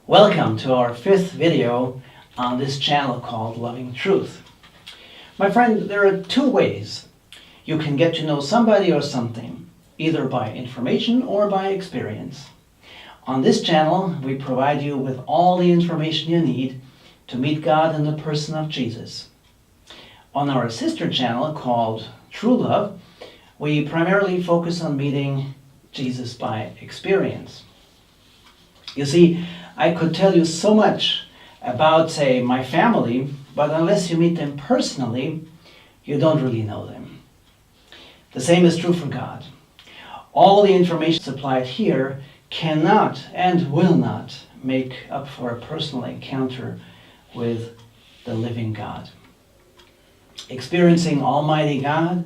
Welcome to our 5th video on this channel called Loving Truth. My friend, there are 2 ways you can get to know somebody or something, either by information or by experience. On this channel, we provide you with all the information you need to meet God in the person of Jesus. On our sister channel called True Love, we primarily focus on meeting Jesus by experience. You see, I could tell you so much about, say, my family, but unless you meet them personally, you don't really know them. The same is true for God. All the information supplied here cannot and will not make up for a personal encounter with the living God. Experiencing Almighty God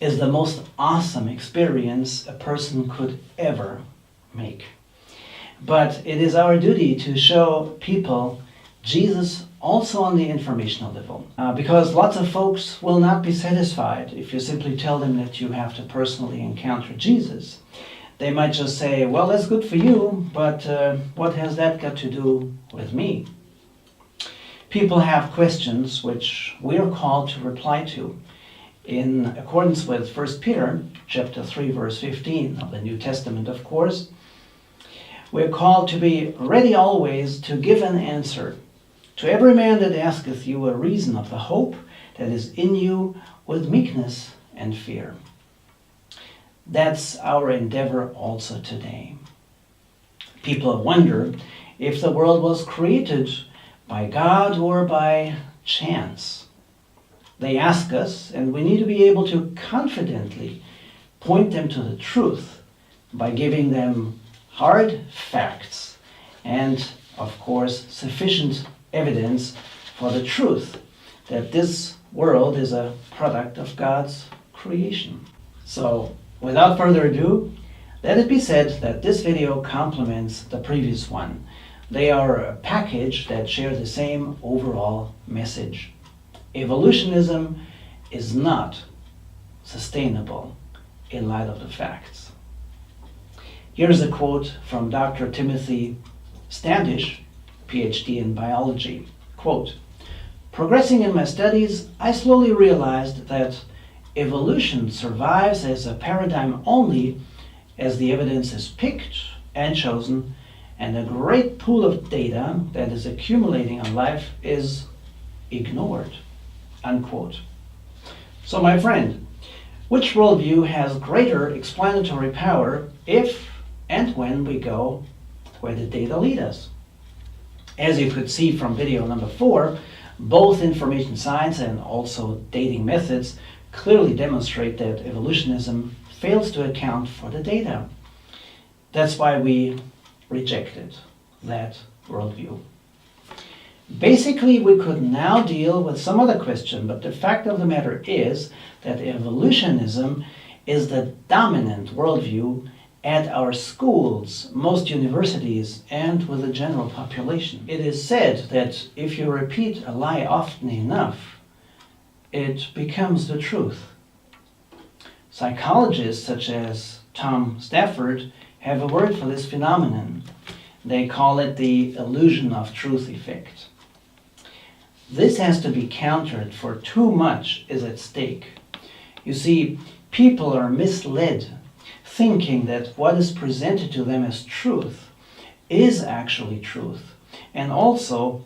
is the most awesome experience a person could ever make. But it is our duty to show people Jesus also on the informational level. Because lots of folks will not be satisfied if you simply tell them that you have to personally encounter Jesus. They might just say, well, that's good for you, but what has that got to do with me? People have questions which we are called to reply to in accordance with 1 Peter chapter 3, verse 15 of the New Testament, of course. We're called to be ready always to give an answer to every man that asketh you a reason of the hope that is in you with meekness and fear. That's our endeavor also today. People wonder if the world was created by God or by chance. They ask us, and we need to be able to confidently point them to the truth by giving them hard facts and, of course, sufficient evidence for the truth that this world is a product of God's creation. So, without further ado, let it be said that this video complements the previous one. They are a package that share the same overall message. Evolutionism is not sustainable in light of the facts. Here's a quote from Dr. Timothy Standish, PhD in biology. Quote, "Progressing in my studies, I slowly realized that evolution survives as a paradigm only as the evidence is picked and chosen, and a great pool of data that is accumulating on life is ignored." Unquote. So my friend, which worldview has greater explanatory power if and when we go where the data lead us? As you could see from video number 4, both information science and also dating methods clearly demonstrate that evolutionism fails to account for the data. That's why we rejected that worldview. Basically, we could now deal with some other question, but the fact of the matter is that evolutionism is the dominant worldview at our schools, most universities, and with the general population. It is said that if you repeat a lie often enough, it becomes the truth. Psychologists such as Tom Stafford have a word for this phenomenon. They call it the illusion of truth effect. This has to be countered, for too much is at stake. You see, people are misled, thinking that what is presented to them as truth is actually truth. And also,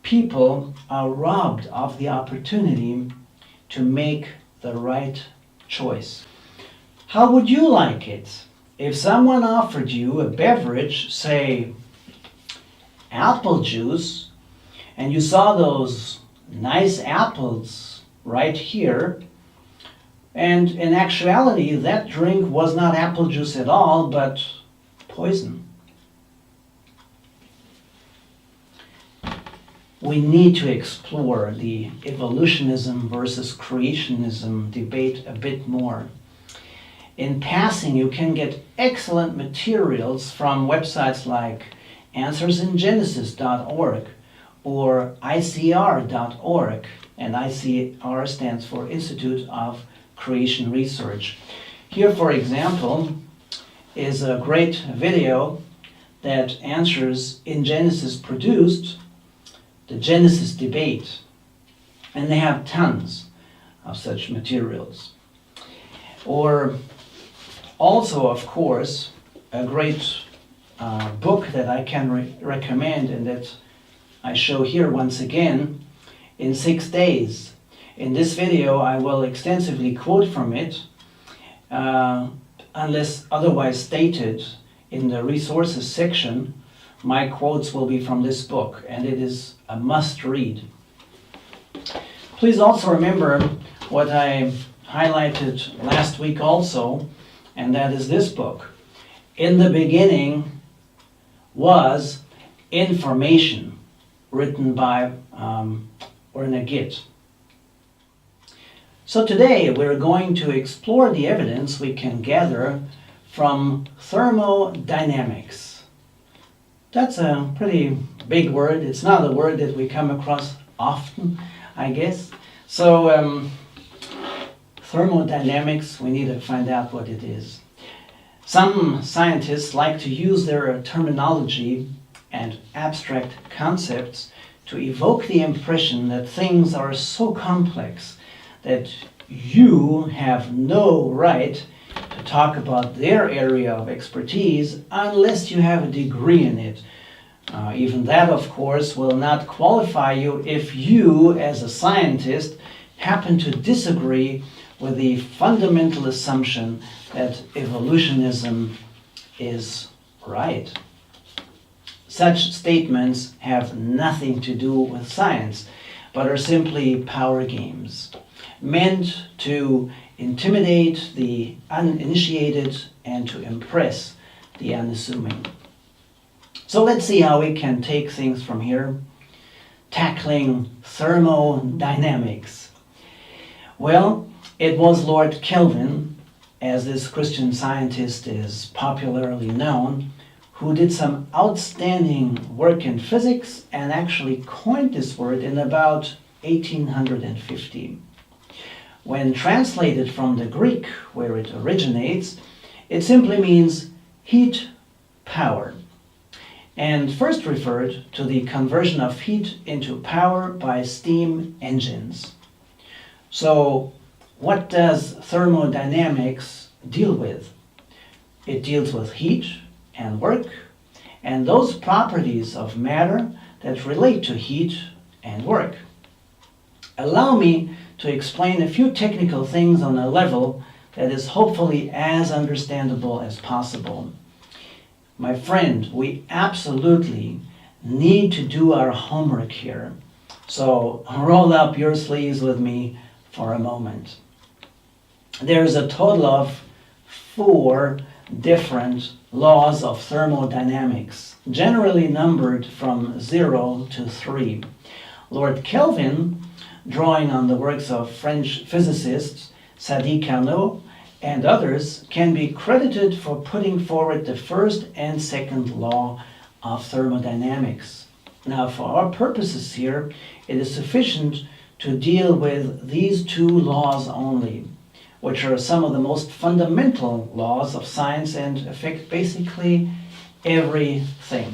people are robbed of the opportunity to make the right choice. How would you like it if someone offered you a beverage, say apple juice, and you saw those nice apples right here, and in actuality that drink was not apple juice at all, but poison? We need to explore the evolutionism versus creationism debate a bit more. In passing, you can get excellent materials from websites like answersingenesis.org or ICR.org. and ICR stands for Institute of Creation Research. Here, for example, is a great video that answers In Genesis Produced, the Genesis debate. And they have tons of such materials. Or also, of course, a great book that I can recommend and that I show here once again, In 6 Days. In this video I will extensively quote from it, unless otherwise stated in the resources section. My quotes will be from this book, and it is a must read. Please also remember what I highlighted last week also, and that is this book. In the beginning was information, written by Orna Gitt. So today we're going to explore the evidence we can gather from thermodynamics. That's a pretty big word. It's not a word that we come across often, I guess. So thermodynamics, we need to find out what it is. Some scientists like to use their terminology and abstract concepts to evoke the impression that things are so complex that you have no right to talk about their area of expertise unless you have a degree in it. Even that, of course, will not qualify you if you, as a scientist, happen to disagree with the fundamental assumption that evolutionism is right. Such statements have nothing to do with science, but are simply power games, meant to intimidate the uninitiated and to impress the unassuming. So let's see how we can take things from here, tackling thermodynamics. Well, it was Lord Kelvin, as this Christian scientist is popularly known, who did some outstanding work in physics and actually coined this word in about 1850. When translated from the Greek, where it originates, it simply means heat power, and first referred to the conversion of heat into power by steam engines. So, what does thermodynamics deal with? It deals with heat and work, and those properties of matter that relate to heat and work. Allow me to explain a few technical things on a level that is hopefully as understandable as possible. My friend, we absolutely need to do our homework here. So roll up your sleeves with me for a moment. There's a total of 4 different laws of thermodynamics, generally numbered from 0 to 3. Lord Kelvin, drawing on the works of French physicists Sadi Carnot and others, can be credited for putting forward the first and second law of thermodynamics. Now, for our purposes here, it is sufficient to deal with these 2 laws only, which are some of the most fundamental laws of science and affect basically everything.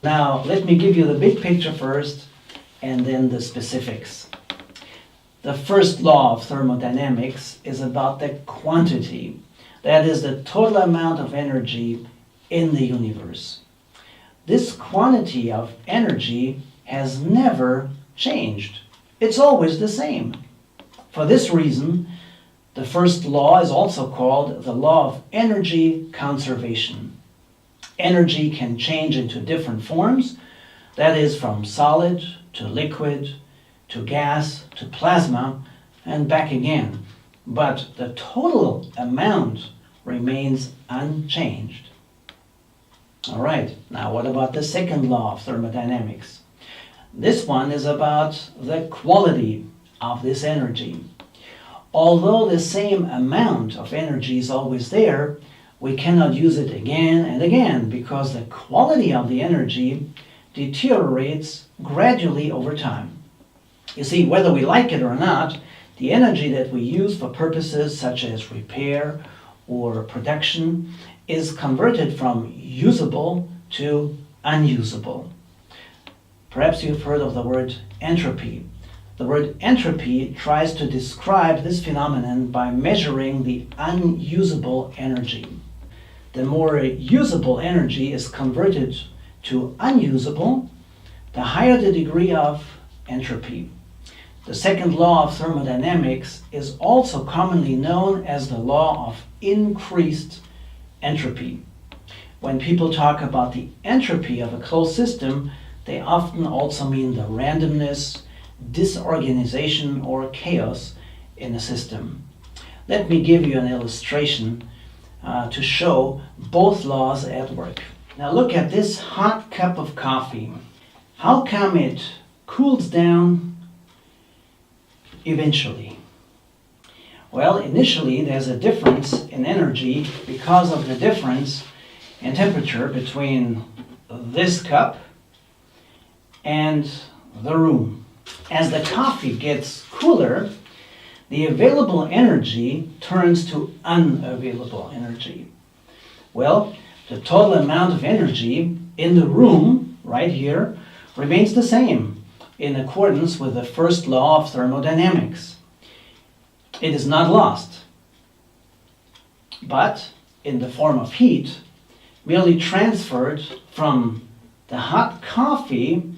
Now, let me give you the big picture first, and then the specifics. The first law of thermodynamics is about the quantity, that is, the total amount of energy in the universe. This quantity of energy has never changed. It's always the same. For this reason, the first law is also called the law of energy conservation. Energy can change into different forms, that is, from solid to liquid, to gas, to plasma, and back again. But the total amount remains unchanged. All right, now what about the second law of thermodynamics? This one is about the quality of this energy. Although the same amount of energy is always there, we cannot use it again and again because the quality of the energy deteriorates gradually over time. You see, whether we like it or not, the energy that we use for purposes such as repair or production is converted from usable to unusable. Perhaps you've heard of the word entropy. The word entropy tries to describe this phenomenon by measuring the unusable energy. The more usable energy is converted to unusable, the higher the degree of entropy. The second law of thermodynamics is also commonly known as the law of increased entropy. When people talk about the entropy of a closed system, they often also mean the randomness, disorganization, or chaos in a system. Let me give you an illustration to show both laws at work. Now look at this hot cup of coffee. How come it cools down eventually? Well, initially there's a difference in energy because of the difference in temperature between this cup and the room. As the coffee gets cooler, the available energy turns to unavailable energy. Well, the total amount of energy in the room, right here, remains the same in accordance with the first law of thermodynamics. It is not lost, but in the form of heat, merely transferred from the hot coffee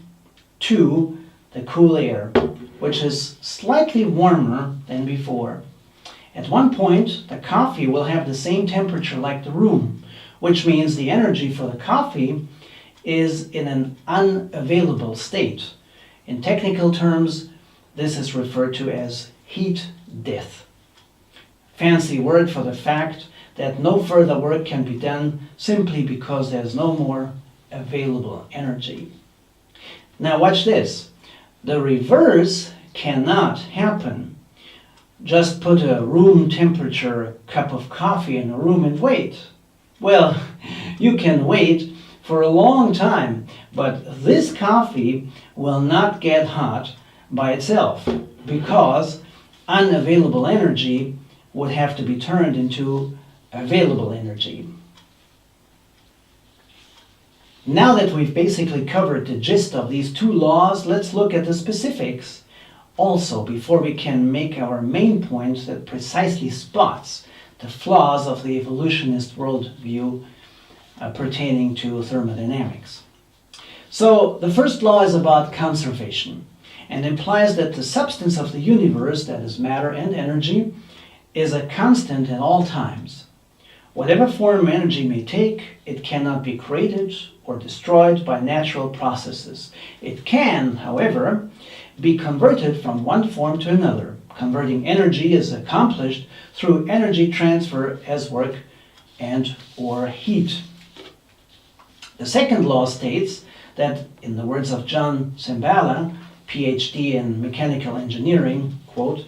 to the cool air, which is slightly warmer than before. At one point, the coffee will have the same temperature like the room, which means the energy for the coffee is in an unavailable state. In technical terms, this is referred to as heat death. Fancy word for the fact that no further work can be done simply because there's no more available energy. Now watch this. The reverse cannot happen. Just put a room temperature cup of coffee in a room and wait. Well, you can wait for a long time, but this coffee will not get hot by itself because unavailable energy would have to be turned into available energy. Now that we've basically covered the gist of these two laws, let's look at the specifics also before we can make our main point that precisely spots the flaws of the evolutionist worldview pertaining to thermodynamics. So the first law is about conservation and implies that the substance of the universe, that is matter and energy, is a constant at all times. Whatever form energy may take, it cannot be created or destroyed by natural processes. It can, however, be converted from one form to another. Converting energy is accomplished through energy transfer as work and or heat. The second law states that, in the words of John Cimbala, PhD in mechanical engineering, quote,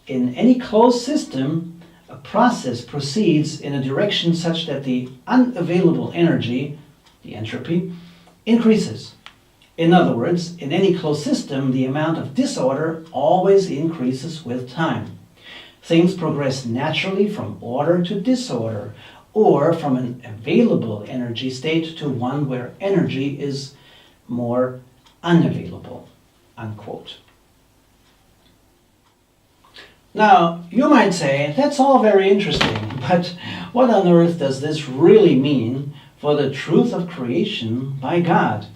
"In any closed system, a process proceeds in a direction such that the unavailable energy, the entropy, increases. In other words, in any closed system, the amount of disorder always increases with time. Things progress naturally from order to disorder, or from an available energy state to one where energy is more unavailable," unquote. Now, you might say, that's all very interesting, but what on earth does this really mean for the truth of creation by God?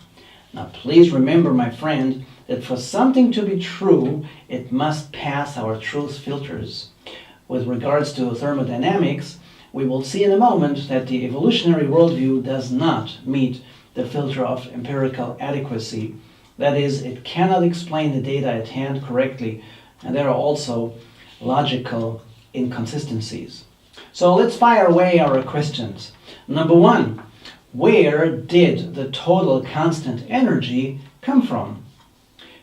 Now, please remember, my friend, that for something to be true, it must pass our truth filters. With regards to thermodynamics, we will see in a moment that the evolutionary worldview does not meet the filter of empirical adequacy. That is, it cannot explain the data at hand correctly, and there are also logical inconsistencies. So let's fire away our questions. Number one, where did the total constant energy come from?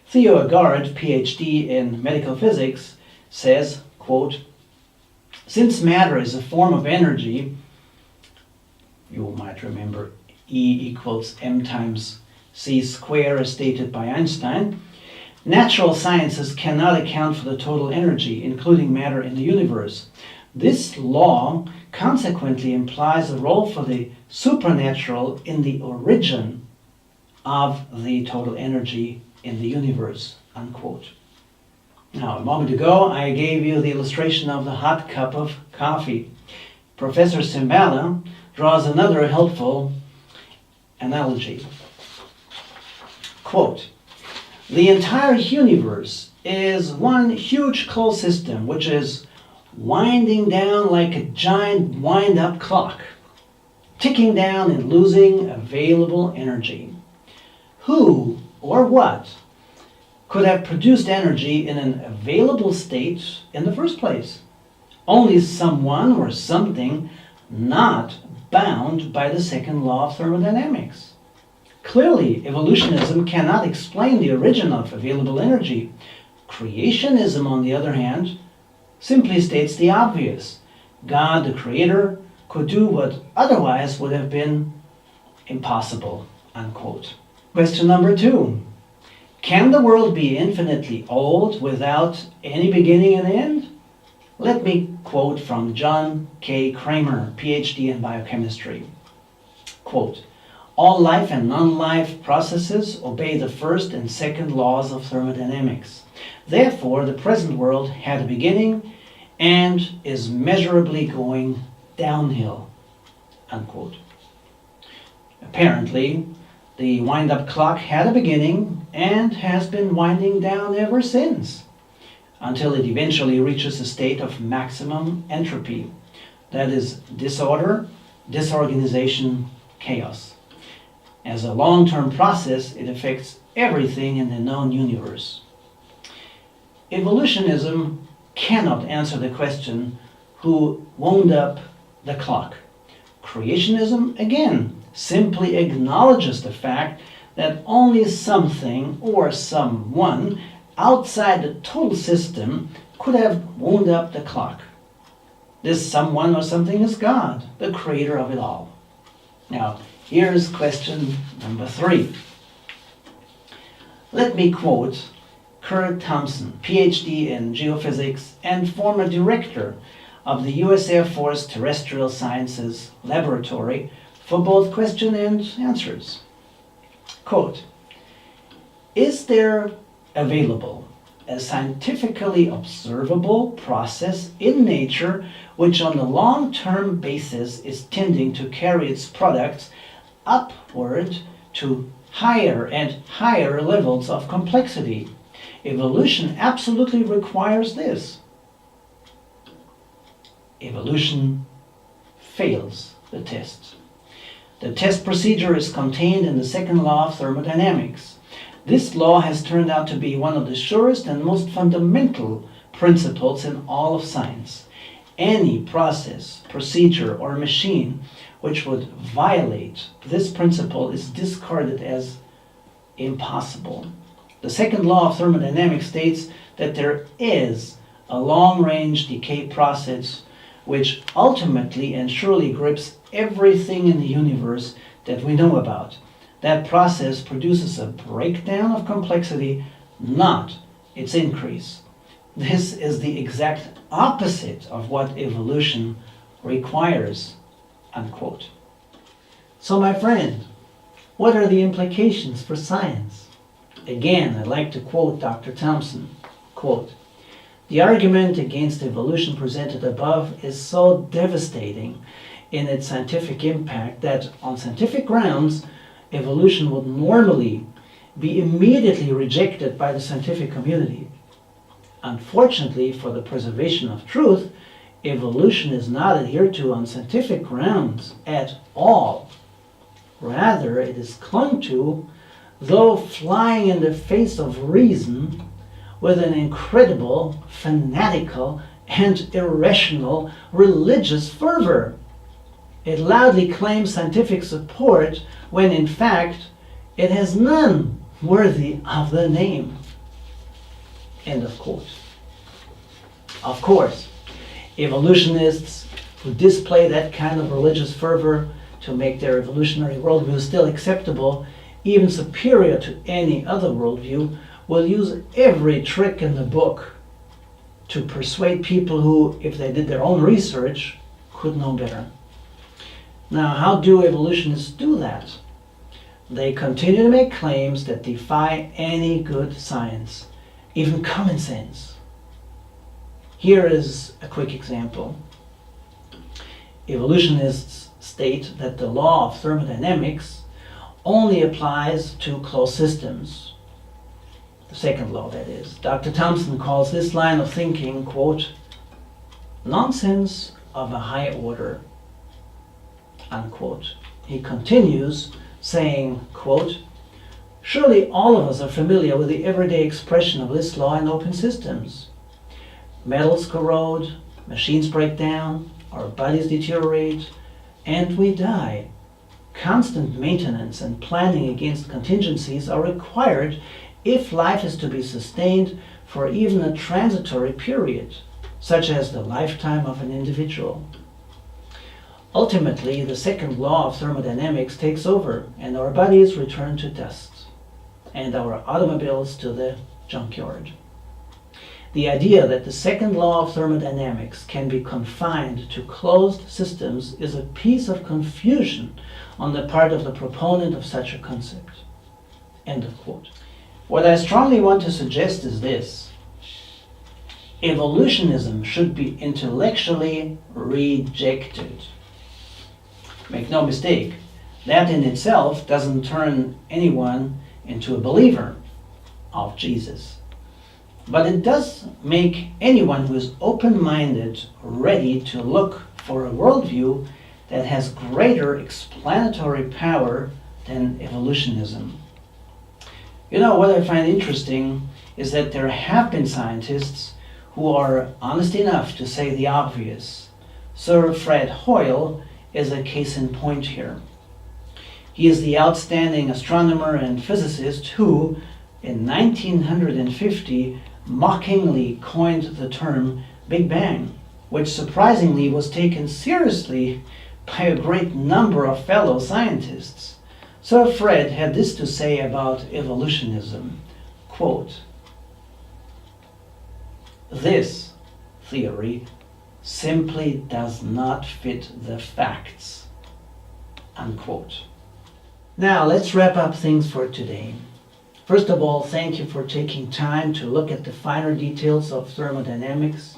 Theo Agard, PhD in medical physics, says, quote, "Since matter is a form of energy," you might remember E equals m times c squared as stated by Einstein, Natural sciences cannot account for the total energy, including matter, in the universe. This law consequently implies a role for the supernatural in the origin of the total energy in the universe, unquote. Now, a moment ago, I gave you the illustration of the hot cup of coffee. Professor Simbala draws another helpful analogy. Quote, the entire universe is one huge closed system which is winding down like a giant wind-up clock, ticking down and losing available energy. Who or what could have produced energy in an available state in the first place? Only someone or something not bound by the second law of thermodynamics. Clearly, evolutionism cannot explain the origin of available energy. Creationism, on the other hand, simply states the obvious. God, the creator, could do what otherwise would have been impossible, unquote. Question number 2. Can the world be infinitely old without any beginning and end? Let me quote from John K. Kramer, PhD in biochemistry. Quote, all life and non-life processes obey the first and second laws of thermodynamics. Therefore, the present world had a beginning and is measurably going downhill, unquote. Apparently, the wind-up clock had a beginning and has been winding down ever since, until it eventually reaches a state of maximum entropy. That is disorder, disorganization, chaos. As a long-term process, it affects everything in the known universe. Evolutionism cannot answer the question, who wound up the clock? Creationism, again, simply acknowledges the fact that only something or someone outside the total system could have wound up the clock. This someone or something is God, the creator of it all. Now, here's question number 3. Let me quote Kurt Thompson, PhD in geophysics and former director of the U.S. Air Force Terrestrial Sciences Laboratory, for both question and answers. Quote, is there available a scientifically observable process in nature which on a long-term basis is tending to carry its products upward to higher and higher levels of complexity? Evolution absolutely requires this. Evolution fails the test. The test procedure is contained in the second law of thermodynamics. This law has turned out to be one of the surest and most fundamental principles in all of science. Any process, procedure, or machine which would violate this principle is discarded as impossible. The second law of thermodynamics states that there is a long-range decay process which ultimately and surely grips everything in the universe that we know about. That process produces a breakdown of complexity, not its increase. This is the exact opposite of what evolution requires, unquote. So my friend, what are the implications for science? Again, I'd like to quote Dr. Thompson, quote, the argument against evolution presented above is so devastating in its scientific impact that on scientific grounds, evolution would normally be immediately rejected by the scientific community. Unfortunately, for the preservation of truth, evolution is not adhered to on scientific grounds at all. Rather, it is clung to, though flying in the face of reason, with an incredible, fanatical, and irrational religious fervor. It loudly claims scientific support when in fact it has none worthy of the name. End of quote. Of course, evolutionists who display that kind of religious fervor to make their evolutionary worldview still acceptable, even superior to any other worldview, will use every trick in the book to persuade people who, if they did their own research, could know better. Now, how do evolutionists do that? They continue to make claims that defy any good science, even common sense. Here is a quick example. Evolutionists state that the law of thermodynamics only applies to closed systems. The second law, that is. Dr. Thompson calls this line of thinking, quote, nonsense of a high order, unquote. He continues saying, quote, surely all of us are familiar with the everyday expression of this law in open systems. Metals corrode, machines break down, our bodies deteriorate, and we die. Constant maintenance and planning against contingencies are required if life is to be sustained for even a transitory period, such as the lifetime of an individual. Ultimately, the second law of thermodynamics takes over, and our bodies return to dust, and our automobiles to the junkyard. The idea that the second law of thermodynamics can be confined to closed systems is a piece of confusion on the part of the proponent of such a concept. End of quote. What I strongly want to suggest is this. Evolutionism should be intellectually rejected. Make no mistake, that in itself doesn't turn anyone into a believer of Jesus. But it does make anyone who is open-minded ready to look for a worldview that has greater explanatory power than evolutionism. You know, what I find interesting is that there have been scientists who are honest enough to say the obvious. Sir Fred Hoyle is a case in point here. He is the outstanding astronomer and physicist who, in 1950, mockingly coined the term Big Bang, which surprisingly was taken seriously by a great number of fellow scientists. Sir Fred had this to say about evolutionism, quote, this theory simply does not fit the facts, unquote. Now let's wrap up things for today. First of all, thank you for taking time to look at the finer details of thermodynamics,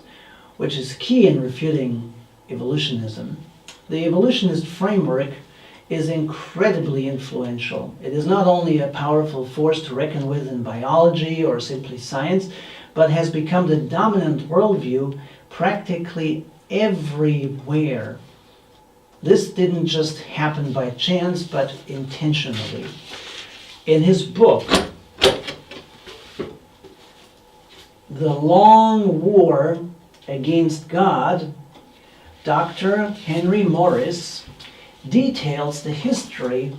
which is key in refuting evolutionism. The evolutionist framework is incredibly influential. It is not only a powerful force to reckon with in biology or simply science, but has become the dominant worldview practically everywhere. This didn't just happen by chance, but intentionally. In his book, The Long War Against God, Dr. Henry Morris details the history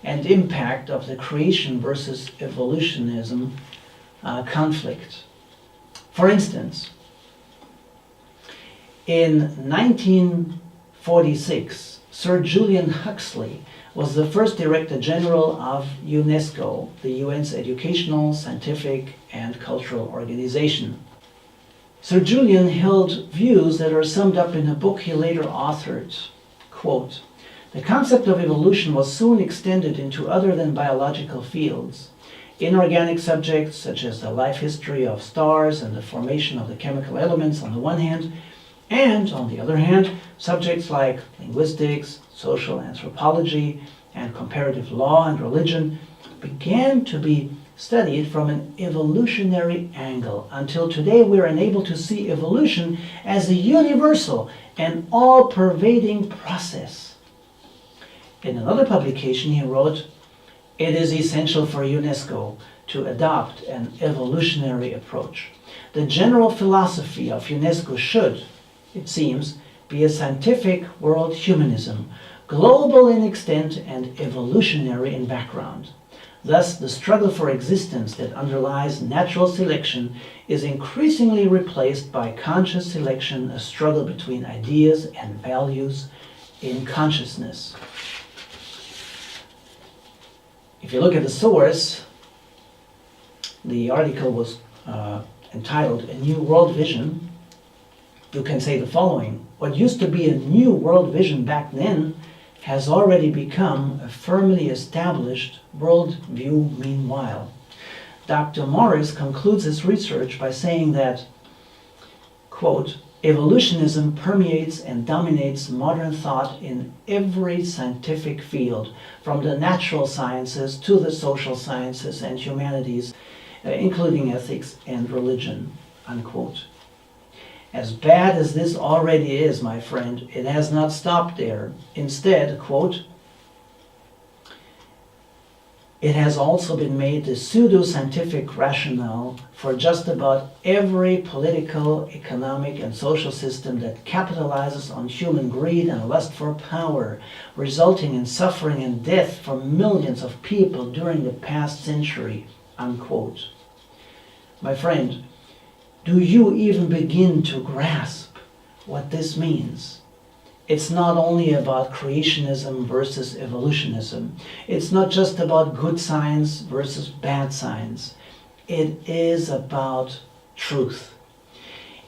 and impact of the creation versus evolutionism conflict. For instance, in 1946, Sir Julian Huxley was the first Director General of UNESCO, the UN's educational, scientific, and cultural organization. Sir Julian held views that are summed up in a book he later authored. Quote, the concept of evolution was soon extended into other than biological fields. Inorganic subjects such as the life history of stars and the formation of the chemical elements on the one hand, and on the other hand, subjects like linguistics, social anthropology, and comparative law and religion began to be studied from an evolutionary angle. Until today, we are unable to see evolution as a universal and all-pervading process. In another publication, he wrote, it is essential for UNESCO to adopt an evolutionary approach. The general philosophy of UNESCO should, it seems, be a scientific world humanism, global in extent and evolutionary in background. Thus, the struggle for existence that underlies natural selection is increasingly replaced by conscious selection, a struggle between ideas and values in consciousness. If you look at the source, The article was entitled A New World Vision. You can say the following: what used to be a new world vision back then has already become a firmly established worldview meanwhile. Dr. Morris concludes his research by saying that, quote, evolutionism permeates and dominates modern thought in every scientific field, from the natural sciences to the social sciences and humanities, including ethics and religion, unquote. As bad as this already is, my friend, it has not stopped there. Instead, quote, it has also been made the pseudo-scientific rationale for just about every political, economic, and social system that capitalizes on human greed and lust for power, resulting in suffering and death for millions of people during the past century, unquote. My friend, do you even begin to grasp what this means? It's not only about creationism versus evolutionism. It's not just about good science versus bad science. It is about truth.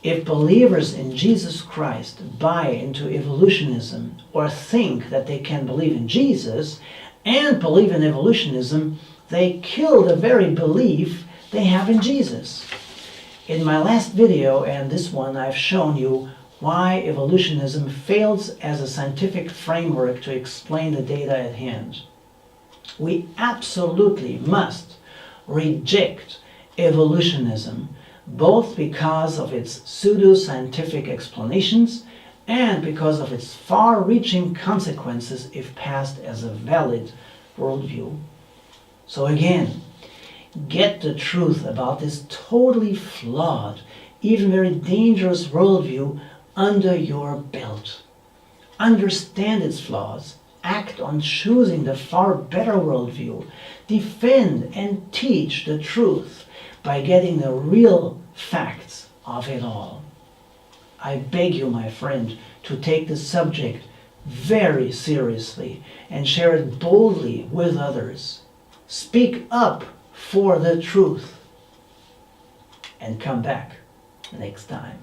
If believers in Jesus Christ buy into evolutionism or think that they can believe in Jesus and believe in evolutionism, they kill the very belief they have in Jesus. In my last video and this one, I've shown you why evolutionism fails as a scientific framework to explain the data at hand. We absolutely must reject evolutionism, both because of its pseudo-scientific explanations and because of its far-reaching consequences if passed as a valid worldview. So again, get the truth about this totally flawed, even very dangerous worldview under your belt. Understand its flaws, act on choosing the far better worldview, defend and teach the truth by getting the real facts of it all. I beg you, my friend, to take this subject very seriously and share it boldly with others. Speak up for the truth and come back next time.